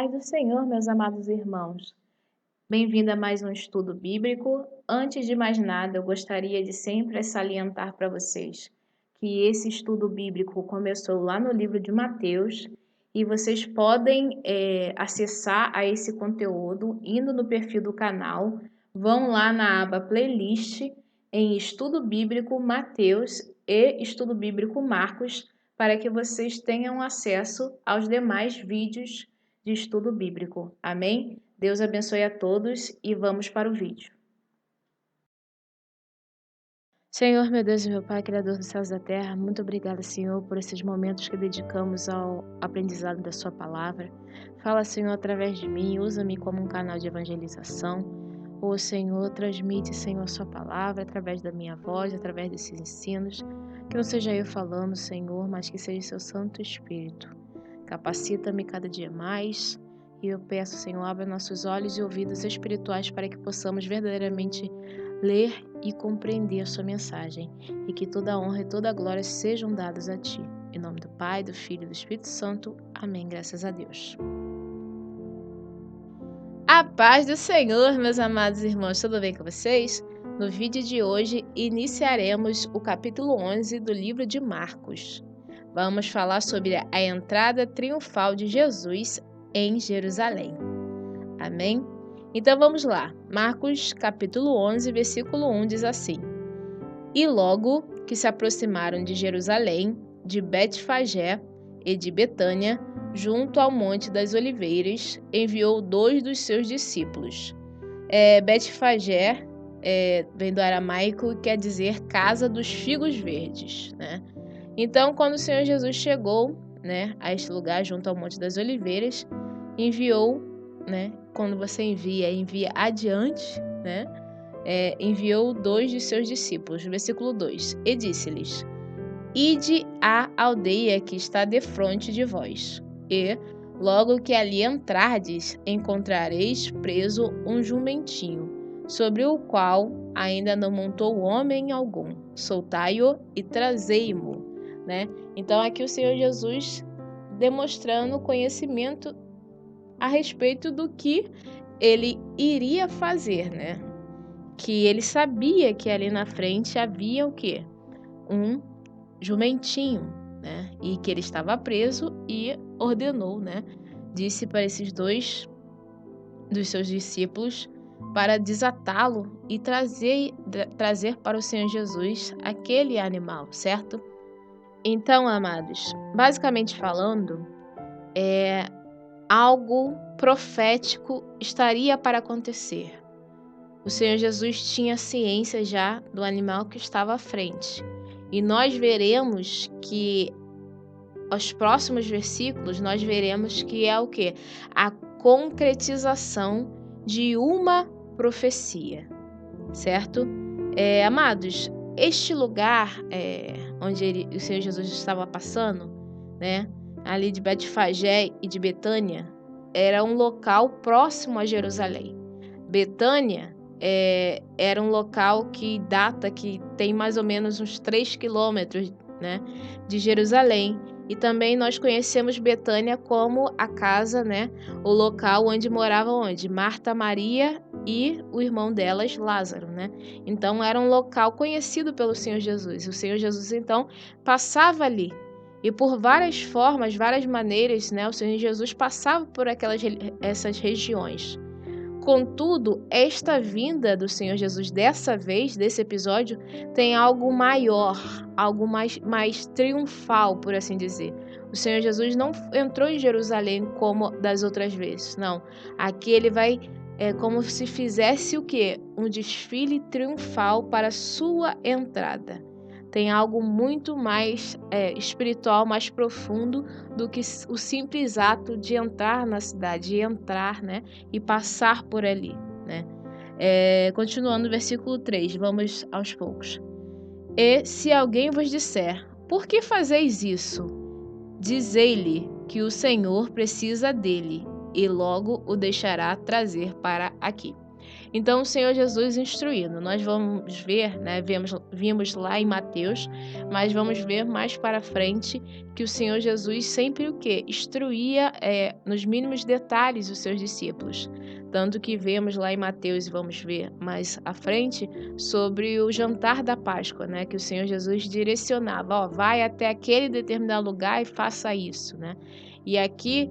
paz do Senhor, meus amados irmãos. Bem-vindo a mais um estudo bíblico. Antes de mais nada, eu gostaria de sempre salientar para vocês que esse estudo bíblico começou lá no livro de Mateus e vocês podem acessar a esse conteúdo indo no perfil do canal, vão lá na aba playlist em Estudo Bíblico Mateus e Estudo Bíblico Marcos, para que vocês tenham acesso aos demais vídeos de estudo bíblico. Amém? Deus abençoe a todos e vamos para o vídeo. Senhor, meu Deus e meu Pai, Criador dos céus e da terra, muito obrigada, Senhor, por esses momentos que dedicamos ao aprendizado da Sua palavra. Fala, Senhor, através de mim, usa-me como um canal de evangelização. Ô, Senhor, transmite, Senhor, a Sua palavra através da minha voz, através desses ensinos. Que não seja eu falando, Senhor, mas que seja Seu Santo Espírito. Capacita-me cada dia mais. E eu peço, Senhor, abra nossos olhos e ouvidos espirituais para que possamos verdadeiramente ler e compreender a sua mensagem, e que toda a honra e toda a glória sejam dados a ti. Em nome do Pai, do Filho e do Espírito Santo. Amém. Graças a Deus. A paz do Senhor, meus amados irmãos, tudo bem com vocês? No vídeo de hoje, iniciaremos o capítulo 11 do livro de Marcos. Vamos falar sobre a entrada triunfal de Jesus em Jerusalém. Amém? Então vamos lá. Marcos capítulo 11, versículo 1 diz assim: E logo que se aproximaram de Jerusalém, de Betfagé e de Betânia, junto ao Monte das Oliveiras, enviou 2 dos seus discípulos. Betfagé vem do aramaico e quer dizer casa dos figos verdes, né? Então, quando o Senhor Jesus chegou, né, a este lugar junto ao Monte das Oliveiras, enviou, né, quando você envia adiante, né, enviou 2 de seus discípulos. Versículo 2: E disse-lhes: Ide à aldeia que está defronte de vós, e, logo que ali entrardes, encontrareis preso um jumentinho, sobre o qual ainda não montou homem algum. Soltai-o e trazei-mo. Né? Então, aqui o Senhor Jesus demonstrando conhecimento a respeito do que ele iria fazer, né? Que ele sabia que ali na frente havia o quê? Um jumentinho, né? E que ele estava preso e ordenou, né? Disse para esses 2 dos seus discípulos para desatá-lo e trazer para o Senhor Jesus aquele animal, certo? Então, amados, basicamente falando, algo profético estaria para acontecer. O Senhor Jesus tinha ciência já do animal que estava à frente. E nós veremos que, aos próximos versículos, nós veremos que é o quê? A concretização de uma profecia, certo? Amados, este lugar onde o Senhor Jesus estava passando, né, ali de Betfagé e de Betânia, era um local próximo a Jerusalém. Betânia era um local que tem mais ou menos uns 3 quilômetros, né, de Jerusalém. E também nós conhecemos Betânia como a casa, né, o local onde moravam Marta, Maria e o irmão delas, Lázaro, né? Então era um local conhecido pelo Senhor Jesus. O Senhor Jesus então passava ali. E por várias formas, várias maneiras, né, o Senhor Jesus passava por essas regiões. Contudo, esta vinda do Senhor Jesus dessa vez, desse episódio, tem algo maior, algo mais triunfal, por assim dizer. O Senhor Jesus não entrou em Jerusalém como das outras vezes, não. Aqui ele vai como se fizesse o quê? Um desfile triunfal para sua entrada. Tem algo muito mais espiritual, mais profundo do que o simples ato de entrar na cidade, de entrar, né, e passar por ali, né? Continuando no versículo 3, vamos aos poucos. E se alguém vos disser, por que fazeis isso? Dizei-lhe que o Senhor precisa dele, e logo o deixará trazer para aqui. Então, o Senhor Jesus instruindo. Nós vamos ver, né, vimos lá em Mateus, mas vamos ver mais para frente que o Senhor Jesus sempre o quê? Instruía nos mínimos detalhes os seus discípulos. Tanto que vemos lá em Mateus, e vamos ver mais à frente, sobre o jantar da Páscoa, né, que o Senhor Jesus direcionava, ó, vai até aquele determinado lugar e faça isso, né? E aqui,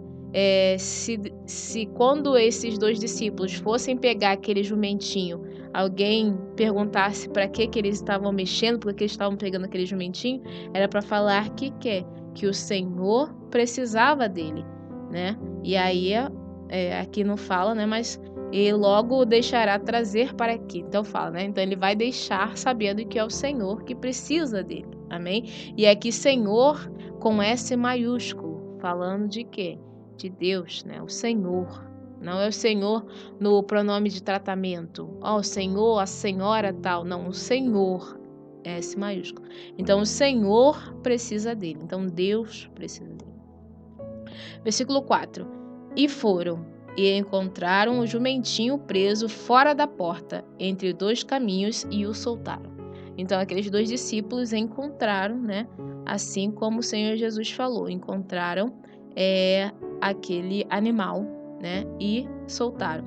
se quando esses 2 discípulos fossem pegar aquele jumentinho, alguém perguntasse para que eles estavam mexendo, por que eles estavam pegando aquele jumentinho, era para falar que o Senhor precisava dele, né? E aí, aqui não fala, né, mas e logo o deixará trazer para aqui. Então fala, né? Então ele vai deixar sabendo que é o Senhor que precisa dele. Amém? E aqui Senhor com S maiúsculo, falando de quê? De Deus, né? O Senhor. Não é o Senhor no pronome de tratamento. Ó, o Senhor, a senhora tal. Não, o Senhor. S maiúsculo. Então o Senhor precisa dele. Então Deus precisa dele. Versículo 4. E foram, e encontraram o jumentinho preso fora da porta, entre 2 caminhos, e o soltaram. Então, aqueles 2 discípulos encontraram, né? Assim como o Senhor Jesus falou, encontraram aquele animal, né? E soltaram.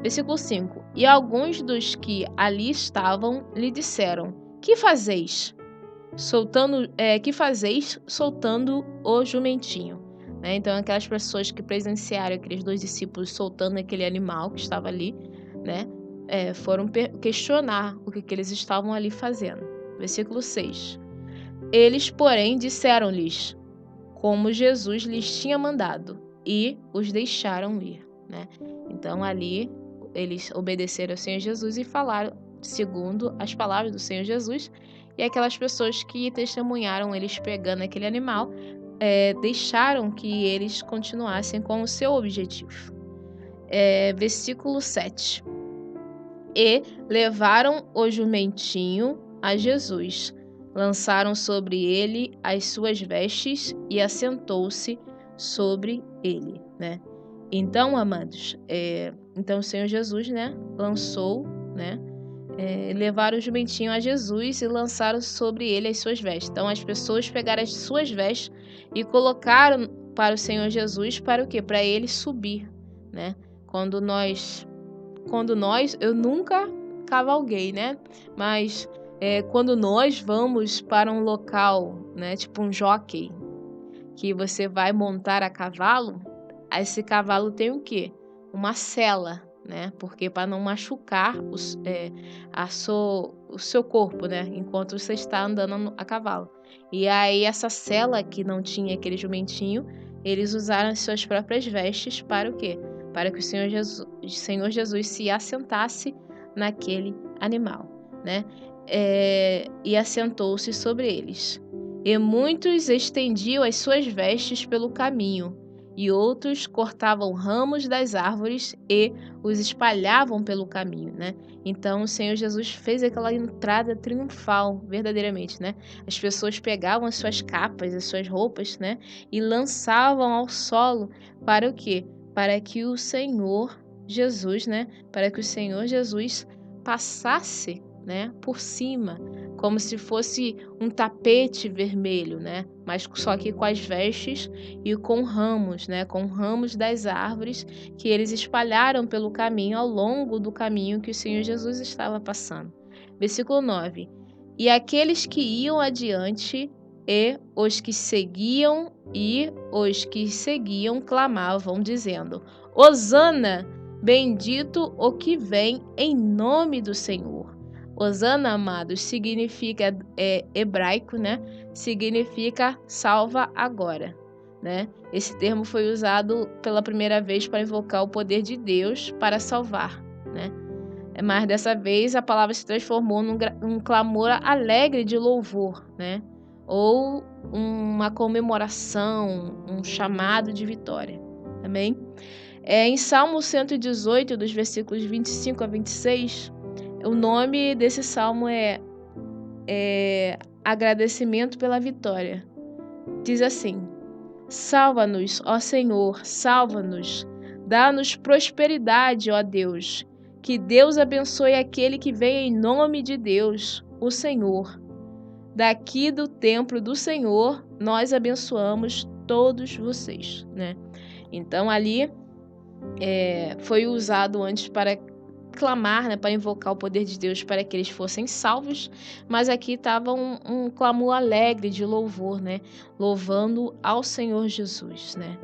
Versículo 5. E alguns dos que ali estavam lhe disseram: Que fazeis? Que fazeis soltando o jumentinho? Né? Então, aquelas pessoas que presenciaram aqueles 2 discípulos soltando aquele animal que estava ali, né? Foram questionar o que eles estavam ali fazendo. Versículo 6. Eles, porém, disseram-lhes como Jesus lhes tinha mandado e os deixaram ir, né? Então, ali, eles obedeceram ao Senhor Jesus e falaram segundo as palavras do Senhor Jesus, e aquelas pessoas que testemunharam eles pegando aquele animal, deixaram que eles continuassem com o seu objetivo. Versículo 7. E levaram o jumentinho a Jesus, lançaram sobre ele as suas vestes e assentou-se sobre ele, né? Então, amados, então o Senhor Jesus, né, lançou, né, levaram o jumentinho a Jesus e lançaram sobre ele as suas vestes. Então, as pessoas pegaram as suas vestes e colocaram para o Senhor Jesus para o quê? Para ele subir, né? Eu nunca cavalguei, né? Mas quando nós vamos para um local, né, tipo um jockey, que você vai montar a cavalo, esse cavalo tem o quê? Uma sela, né? Porque para não machucar o seu corpo, né? Enquanto você está andando a cavalo. E aí essa sela que não tinha aquele jumentinho, eles usaram as suas próprias vestes para o quê? Para que o Senhor Jesus se assentasse naquele animal, né? E assentou-se sobre eles. E muitos estendiam as suas vestes pelo caminho, e outros cortavam ramos das árvores e os espalhavam pelo caminho, né? Então, o Senhor Jesus fez aquela entrada triunfal, verdadeiramente, né? As pessoas pegavam as suas capas, as suas roupas, né? E lançavam ao solo para o quê? Para que o Senhor Jesus, né? Para que o Senhor Jesus passasse, né? Por cima, como se fosse um tapete vermelho, né? Mas só que com as vestes e com ramos, né? Com ramos das árvores que eles espalharam pelo caminho, ao longo do caminho que o Senhor Jesus estava passando. Versículo 9. E aqueles que iam adiante e os que seguiam clamavam, dizendo: Hosana, bendito o que vem em nome do Senhor. Hosana, amados, significa hebraico, né? Significa salva agora, né? Esse termo foi usado pela primeira vez para invocar o poder de Deus para salvar, né? Mas dessa vez a palavra se transformou num clamor alegre de louvor, né? Ou uma comemoração, um chamado de vitória. Amém? Em Salmo 118, dos versículos 25 a 26, o nome desse salmo é agradecimento pela vitória. Diz assim: Salva-nos, ó Senhor, salva-nos. Dá-nos prosperidade, ó Deus. Que Deus abençoe aquele que vem em nome de Deus, o Senhor. Daqui do templo do Senhor, nós abençoamos todos vocês, né? Então, ali foi usado antes para clamar, né, para invocar o poder de Deus para que eles fossem salvos, mas aqui estava um clamor alegre de louvor, né? Louvando ao Senhor Jesus, né?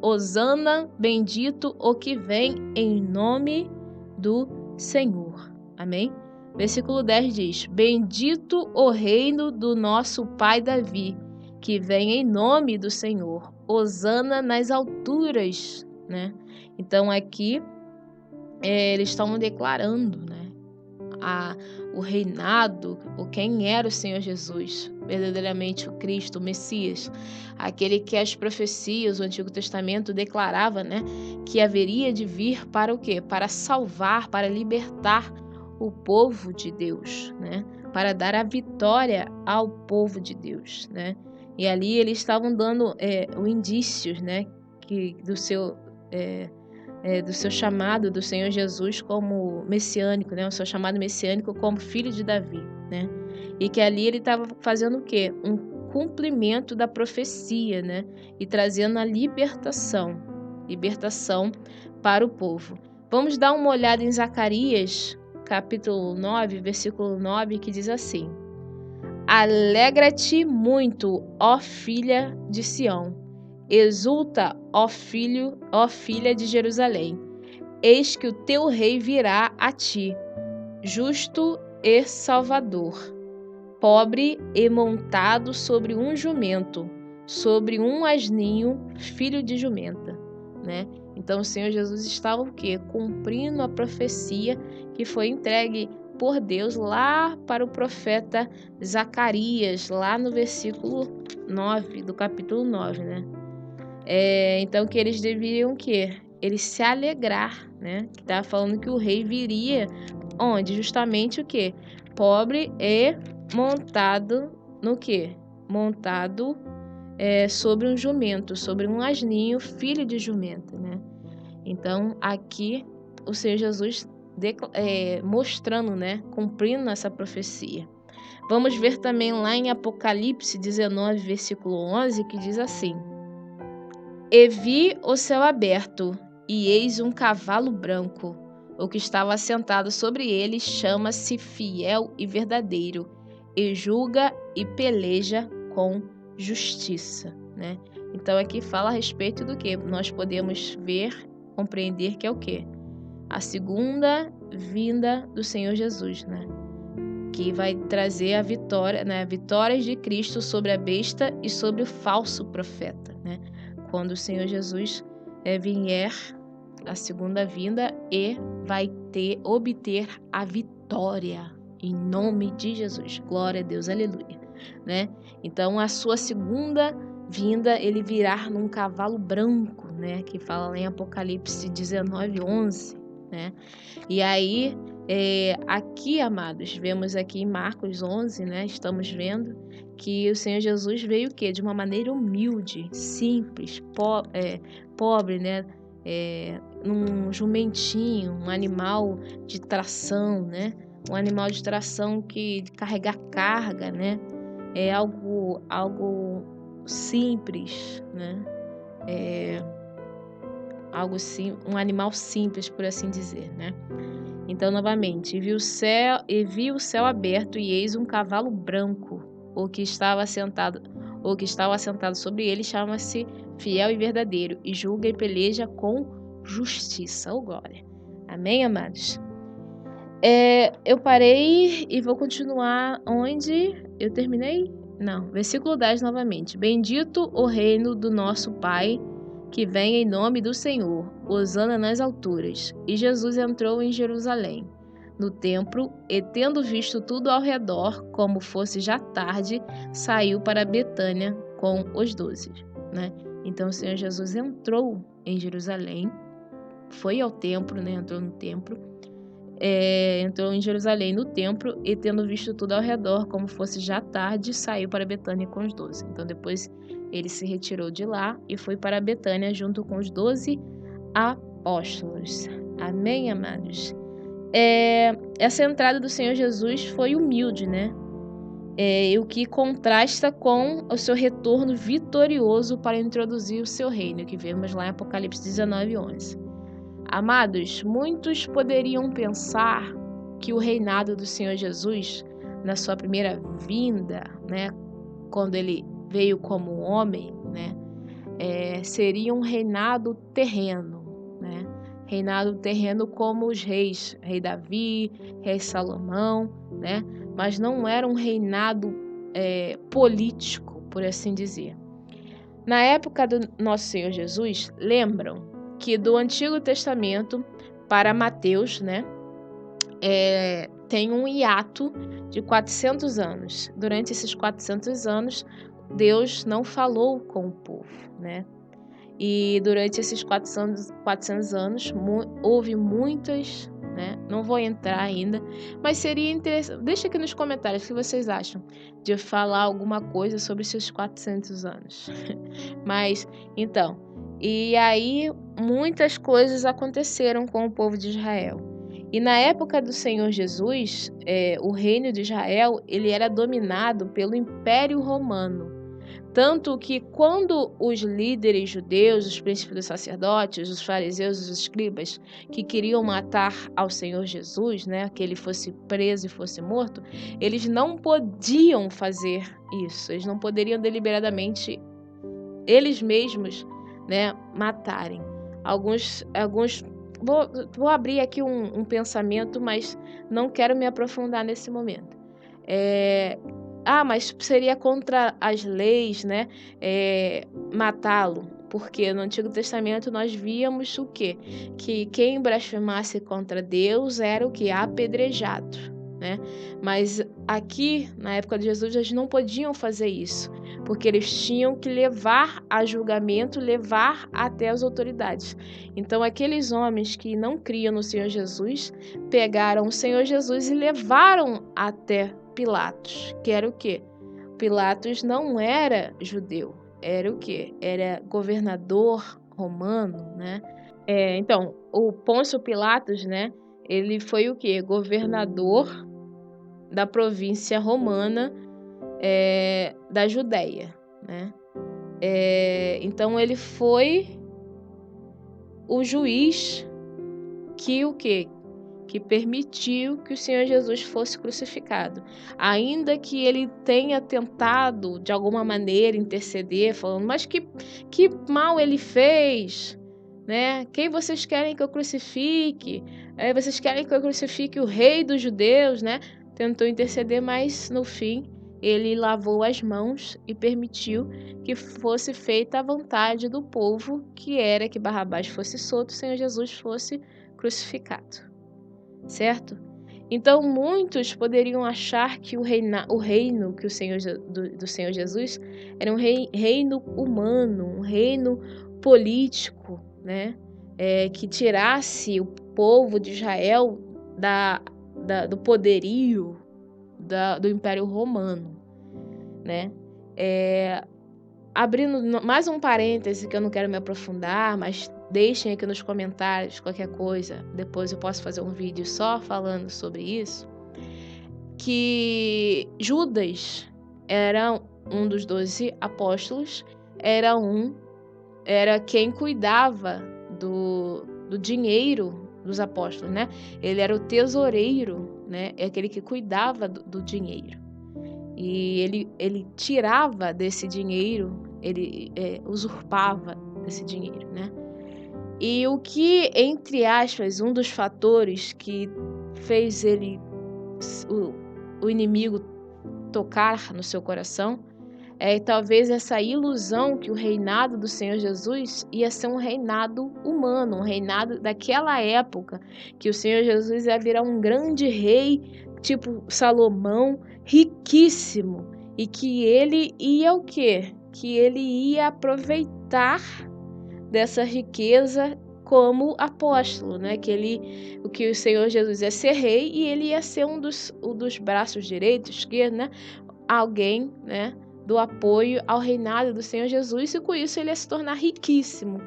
Hosana, bendito o que vem em nome do Senhor. Amém? Versículo 10 diz: Bendito o reino do nosso pai Davi, que vem em nome do Senhor. Hosana nas alturas, né? Então aqui eles estão declarando, né, o reinado, quem era o Senhor Jesus, verdadeiramente o Cristo, o Messias, aquele que as profecias, o Antigo Testamento declarava, né, que haveria de vir para o quê? Para salvar, para libertar o povo de Deus, né, para dar a vitória ao povo de Deus, né. E ali eles estavam dando indícios, né, do seu chamado do Senhor Jesus como messiânico, né? O seu chamado messiânico como filho de Davi, né? E que ali ele estava fazendo o quê? Um cumprimento da profecia, né? E trazendo a libertação para o povo. Vamos dar uma olhada em Zacarias, capítulo 9, versículo 9, que diz assim: Alegra-te muito, ó filha de Sião. Exulta, ó filha de Jerusalém. Eis que o teu rei virá a ti, justo e salvador, pobre e montado sobre um jumento, sobre um asninho, filho de jumenta, né? Então o Senhor Jesus estava o quê? Cumprindo a profecia que foi entregue por Deus lá para o profeta Zacarias, lá no versículo 9, do capítulo 9, né? Então que eles deveriam o quê? Eles se alegrar, né? Que estava falando que o rei viria onde? Justamente o quê? Pobre e montado no quê? Montado sobre um jumento, sobre um asninho, filho de jumenta, né? Então aqui o Senhor Jesus mostrando, né? Cumprindo essa profecia. Vamos ver também lá em Apocalipse 19, versículo 11, que diz assim: E vi o céu aberto, e eis um cavalo branco. O que estava sentado sobre ele chama-se Fiel e Verdadeiro, e julga e peleja com justiça, né? Então aqui fala a respeito do que nós podemos ver, compreender que é o quê? A segunda vinda do Senhor Jesus, né? Que vai trazer a vitória, né? Vitórias de Cristo sobre a besta e sobre o falso profeta, né? Quando o Senhor Jesus vier, a segunda vinda, e vai obter a vitória em nome de Jesus. Glória a Deus, aleluia, né? Então a sua segunda vinda, ele virá num cavalo branco, né? Que fala lá em Apocalipse 19, 11, né? E aí, aqui, amados, vemos aqui em Marcos 11, né? Estamos vendo que o Senhor Jesus veio o quê? De uma maneira humilde, simples, pobre, né? Num jumentinho, um animal de tração, né? Um animal de tração que carrega carga, né? É algo simples, né? Um animal simples, por assim dizer, né? Então, novamente, vi o céu aberto, e eis um cavalo branco. O que estava sentado sobre ele chama-se Fiel e Verdadeiro, e julga e peleja com justiça. Oh, glória. Amém, amados? Eu parei e vou continuar onde eu terminei? Não, versículo 10 novamente. Bendito o reino do nosso Pai, que vem em nome do Senhor, hosana nas alturas. E Jesus entrou em Jerusalém, no templo, e tendo visto tudo ao redor, como fosse já tarde, saiu para Betânia com os 12, né? Então o Senhor Jesus entrou em Jerusalém, foi ao templo, né? Entrou no templo, entrou em Jerusalém no templo, e tendo visto tudo ao redor, como fosse já tarde, saiu para Betânia com os 12. Então depois ele se retirou de lá e foi para Betânia junto com os 12 apóstolos. Amém, amados? Essa entrada do Senhor Jesus foi humilde, né? O que contrasta com o seu retorno vitorioso para introduzir o seu reino, que vemos lá em Apocalipse 19:11. Amados, muitos poderiam pensar que o reinado do Senhor Jesus, na sua primeira vinda, né, quando ele veio como homem, né, seria um reinado terreno, né? Reinado terreno como os reis, rei Davi, rei Salomão, né? Mas não era um reinado político, por assim dizer. Na época do nosso Senhor Jesus, lembram que do Antigo Testamento para Mateus, né, tem um hiato de 400 anos. Durante esses 400 anos, Deus não falou com o povo, né? E durante esses 400 anos houve muitas, né? Não vou entrar ainda, mas seria interessante. Deixa aqui nos comentários o que vocês acham de eu falar alguma coisa sobre esses 400 anos. Mas, então, e aí muitas coisas aconteceram com o povo de Israel. E na época do Senhor Jesus, o reino de Israel, ele era dominado pelo Império Romano. Tanto que quando os líderes judeus, os príncipes dos sacerdotes, os fariseus, os escribas, que queriam matar ao Senhor Jesus, né, que ele fosse preso e fosse morto, eles não podiam fazer isso. Eles não poderiam deliberadamente, eles mesmos, né, matarem. Alguns vou abrir aqui um pensamento, mas não quero me aprofundar nesse momento. Mas seria contra as leis, né, matá-lo, porque no Antigo Testamento nós víamos o quê? Que quem blasfemasse contra Deus era o que? Apedrejado, né? Mas aqui, na época de Jesus, eles não podiam fazer isso, porque eles tinham que levar a julgamento, levar até as autoridades. Então, aqueles homens que não criam no Senhor Jesus, pegaram o Senhor Jesus e levaram até Pilatos, que era o quê? Pilatos não era judeu, era o quê? Era governador romano, né? Então, o Pôncio Pilatos, né? Ele foi o quê? Governador da província romana da Judéia, né? Então, ele foi o juiz que o quê? Que permitiu que o Senhor Jesus fosse crucificado. Ainda que ele tenha tentado, de alguma maneira, interceder, falando, mas que mal ele fez, né? Quem vocês querem que eu crucifique? Vocês querem que eu crucifique o rei dos judeus, né? Tentou interceder, mas no fim ele lavou as mãos e permitiu que fosse feita a vontade do povo, que era que Barrabás fosse solto, o Senhor Jesus fosse crucificado. Certo? Então muitos poderiam achar que o reino que do Senhor Jesus era um reino humano, um reino político, né? Que tirasse o povo de Israel do poderio do Império Romano, né? Abrindo mais um parêntese que eu não quero me aprofundar, mas deixem aqui nos comentários qualquer coisa, depois eu posso fazer um vídeo só falando sobre isso, que Judas era um dos 12 apóstolos, era quem cuidava do dinheiro dos apóstolos, né? Ele era o tesoureiro, né? É aquele que cuidava do dinheiro. E ele tirava desse dinheiro, ele usurpava desse dinheiro, né? E o que, entre aspas, um dos fatores que fez o inimigo tocar no seu coração talvez essa ilusão que o reinado do Senhor Jesus ia ser um reinado humano, um reinado daquela época, que o Senhor Jesus ia virar um grande rei, tipo Salomão, riquíssimo, e que ele ia o quê? Que ele ia aproveitar dessa riqueza como apóstolo, né? Que o Senhor Jesus ia ser rei e ele ia ser um dos braços direito, esquerdo, né? Alguém, né? Do apoio ao reinado do Senhor Jesus, e com isso ele ia se tornar riquíssimo.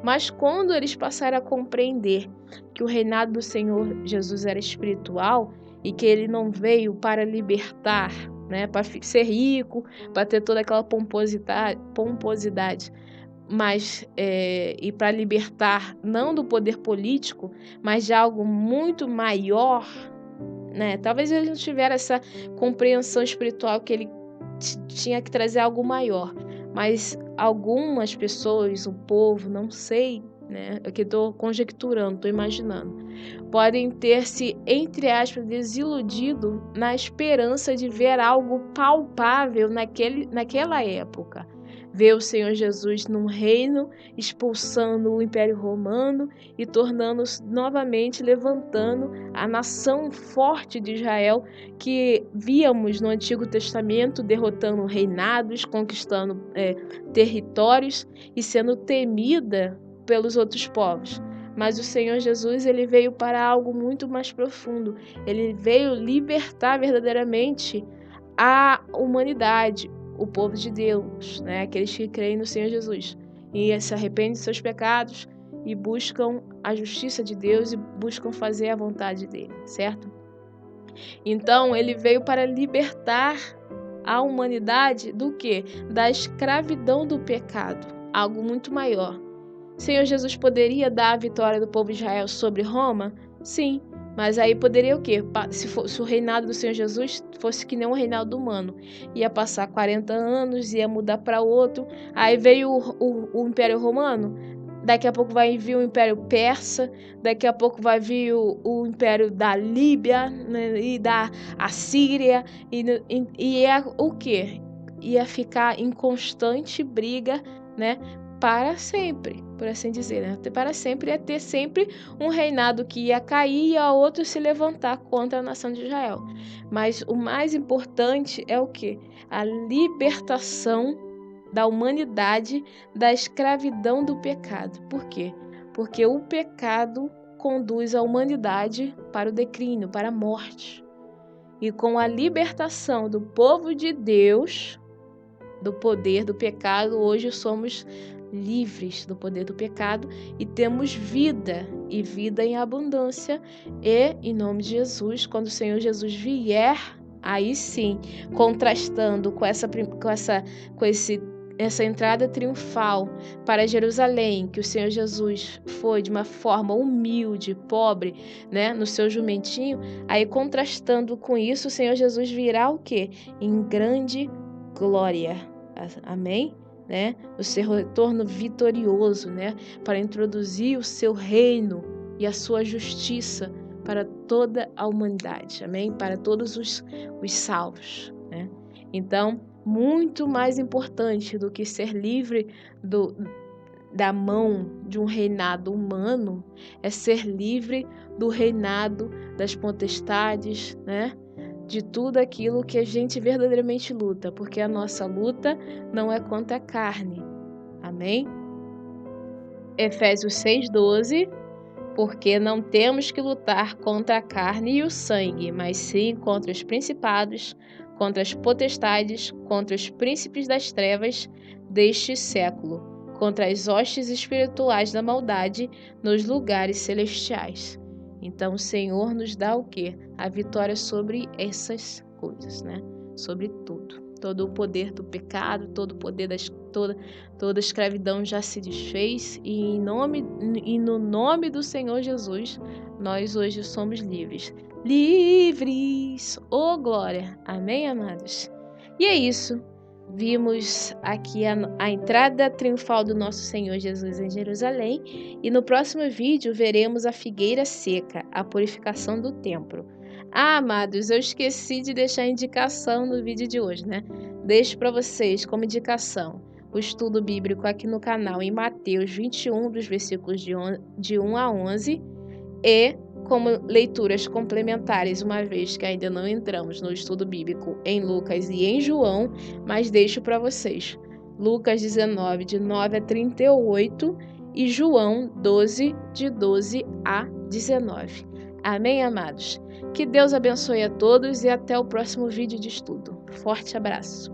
Mas quando eles passaram a compreender que o reinado do Senhor Jesus era espiritual e que ele não veio para libertar, né, para ser rico, para ter toda aquela pomposidade, mas e para libertar não do poder político, mas de algo muito maior, né? Talvez ele não tivesse essa compreensão espiritual que ele tinha que trazer algo maior, mas algumas pessoas, o povo, não sei, né? Aqui estou conjecturando, estou imaginando, podem ter se, entre aspas, desiludido na esperança de ver algo palpável naquela época. Ver o Senhor Jesus num reino, expulsando o Império Romano e tornando-se novamente, levantando a nação forte de Israel que víamos no Antigo Testamento, derrotando reinados, conquistando territórios e sendo temida pelos outros povos. Mas o Senhor Jesus, ele veio para algo muito mais profundo. Ele veio libertar verdadeiramente a humanidade, o povo de Deus, né? Aqueles que creem no Senhor Jesus e se arrependem de seus pecados e buscam a justiça de Deus e buscam fazer a vontade dele, certo? Então, ele veio para libertar a humanidade do quê? Da escravidão do pecado, algo muito maior. O Senhor Jesus poderia dar a vitória do povo de Israel sobre Roma? Sim, mas aí poderia o quê? Se o reinado do Senhor Jesus fosse que nem um reinado humano, ia passar 40 anos, ia mudar para outro, aí veio o Império Romano, daqui a pouco vai vir o Império Persa, daqui a pouco vai vir o Império da Líbia, né, e da Assíria, e é o quê? Ia ficar em constante briga, né? Para sempre, por assim dizer, né? Para sempre ia ter sempre um reinado que ia cair e a outro se levantar contra a nação de Israel. Mas o mais importante é o quê? A libertação da humanidade da escravidão do pecado. Por quê? Porque o pecado conduz a humanidade para o declínio, para a morte. E com a libertação do povo de Deus, do poder do pecado, hoje somos livres do poder do pecado e temos vida, e vida em abundância. E, em nome de Jesus, quando o Senhor Jesus vier, aí sim, contrastando com essa entrada triunfal para Jerusalém, que o Senhor Jesus foi de uma forma humilde, pobre, né, no seu jumentinho, aí contrastando com isso, o Senhor Jesus virá o quê? Em grande glória. Amém? Né? O seu retorno vitorioso, né? Para introduzir o seu reino e a sua justiça para toda a humanidade, amém? Para todos os salvos, né? Então, muito mais importante do que ser livre da mão de um reinado humano é ser livre do reinado das potestades, né? De tudo aquilo que a gente verdadeiramente luta, porque a nossa luta não é contra a carne. Amém? Efésios 6:12, porque não temos que lutar contra a carne e o sangue, mas sim contra os principados, contra as potestades, contra os príncipes das trevas deste século, contra as hostes espirituais da maldade nos lugares celestiais. Então, o Senhor nos dá o quê? A vitória sobre essas coisas, né? Sobre tudo. Todo o poder do pecado, todo o poder toda a escravidão já se desfez e no nome do Senhor Jesus, nós hoje somos livres. Livres! Oh, glória! Amém, amados? E é isso. Vimos aqui a entrada triunfal do nosso Senhor Jesus em Jerusalém e no próximo vídeo veremos a figueira seca, a purificação do templo. Ah, amados, eu esqueci de deixar a indicação no vídeo de hoje, né? Deixo para vocês como indicação o estudo bíblico aqui no canal em Mateus 21, dos versículos de 1 a 11 e como leituras complementares, uma vez que ainda não entramos no estudo bíblico em Lucas e em João, mas deixo para vocês Lucas 19, de 9 a 38 e João 12, de 12 a 19. Amém, amados? Que Deus abençoe a todos e até o próximo vídeo de estudo. Forte abraço!